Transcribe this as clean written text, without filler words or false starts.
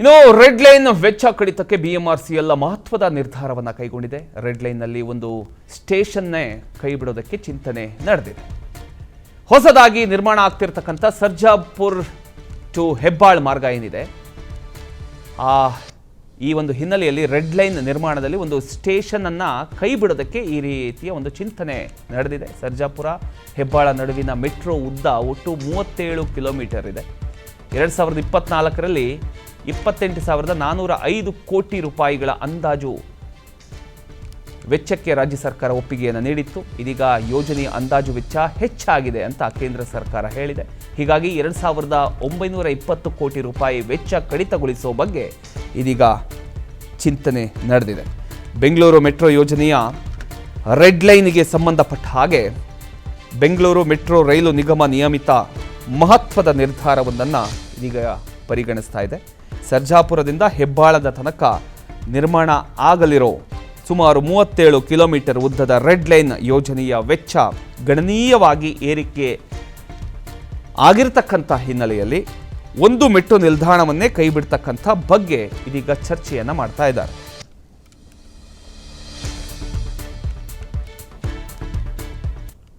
ಇನ್ನು red line ವೆಚ್ಚ ಕಡಿತಕ್ಕೆ BMRCL ಮಹತ್ವದ ನಿರ್ಧಾರವನ್ನು ಕೈಗೊಂಡಿದೆ. ರೆಡ್ ಲೈನ್ನಲ್ಲಿ ಒಂದು ಸ್ಟೇಷನ್ನೇ ಕೈ ಬಿಡೋದಕ್ಕೆ ಚಿಂತನೆ ನಡೆದಿದೆ. ಹೊಸದಾಗಿ ನಿರ್ಮಾಣ ಆಗ್ತಿರ್ತಕ್ಕಂಥ ಸರ್ಜಾಪುರ್ ಟು ಹೆಬ್ಬಾಳ್ ಮಾರ್ಗ ಏನಿದೆ, ಈ ಒಂದು ಹಿನ್ನೆಲೆಯಲ್ಲಿ ರೆಡ್ ಲೈನ್ ನಿರ್ಮಾಣದಲ್ಲಿ ಒಂದು ಸ್ಟೇಷನ್ ಅನ್ನ ಕೈ ಬಿಡೋದಕ್ಕೆ ಈ ರೀತಿಯ ಒಂದು ಚಿಂತನೆ ನಡೆದಿದೆ. ಸರ್ಜಾಪುರ ಹೆಬ್ಬಾಳ ನಡುವಿನ ಮೆಟ್ರೋ ಉದ್ದ ಒಟ್ಟು 37 ಕಿಲೋಮೀಟರ್ ಇದೆ. 2024ರಲ್ಲಿ 28,405 ಕೋಟಿ ರೂಪಾಯಿಗಳ ಅಂದಾಜು ವೆಚ್ಚಕ್ಕೆ ರಾಜ್ಯ ಸರ್ಕಾರ ಒಪ್ಪಿಗೆಯನ್ನು ನೀಡಿತ್ತು. ಇದೀಗ ಯೋಜನೆಯ ಅಂದಾಜು ವೆಚ್ಚ ಹೆಚ್ಚಾಗಿದೆ ಅಂತ ಕೇಂದ್ರ ಸರ್ಕಾರ ಹೇಳಿದೆ. ಹೀಗಾಗಿ 2,920 ಕೋಟಿ ರೂಪಾಯಿ ವೆಚ್ಚ ಕಡಿತಗೊಳಿಸುವ ಬಗ್ಗೆ ಇದೀಗ ಚಿಂತನೆ ನಡೆದಿದೆ. ಬೆಂಗಳೂರು ಮೆಟ್ರೋ ಯೋಜನೆಯ ರೆಡ್ ಲೈನ್ಗೆ ಸಂಬಂಧಪಟ್ಟ ಹಾಗೆ ಬೆಂಗಳೂರು ಮೆಟ್ರೋ ರೈಲು ನಿಗಮ ನಿಯಮಿತ ಮಹತ್ವದ ನಿರ್ಧಾರವೊಂದನ್ನು ಇದೀಗ ಪರಿಗಣಿಸ್ತಾ ಇದೆ. ಸರ್ಜಾಪುರದಿಂದ ಹೆಬ್ಬಾಳದ ತನಕ ನಿರ್ಮಾಣ ಆಗಲಿರೋ ಸುಮಾರು 37 ಕಿಲೋಮೀಟರ್ ಉದ್ದದ ರೆಡ್ ಲೈನ್ ಯೋಜನೆಯ ವೆಚ್ಚ ಗಣನೀಯವಾಗಿ ಏರಿಕೆ ಆಗಿರತಕ್ಕಂಥ ಹಿನ್ನೆಲೆಯಲ್ಲಿ ಒಂದು ಮೆಟ್ರೋ ನಿಲ್ದಾಣವನ್ನೇ ಕೈ ಬಿಡ್ತಕ್ಕಂಥ ಬಗ್ಗೆ ಇದೀಗ ಚರ್ಚೆಯನ್ನು ಮಾಡ್ತಾ ಇದ್ದಾರೆ.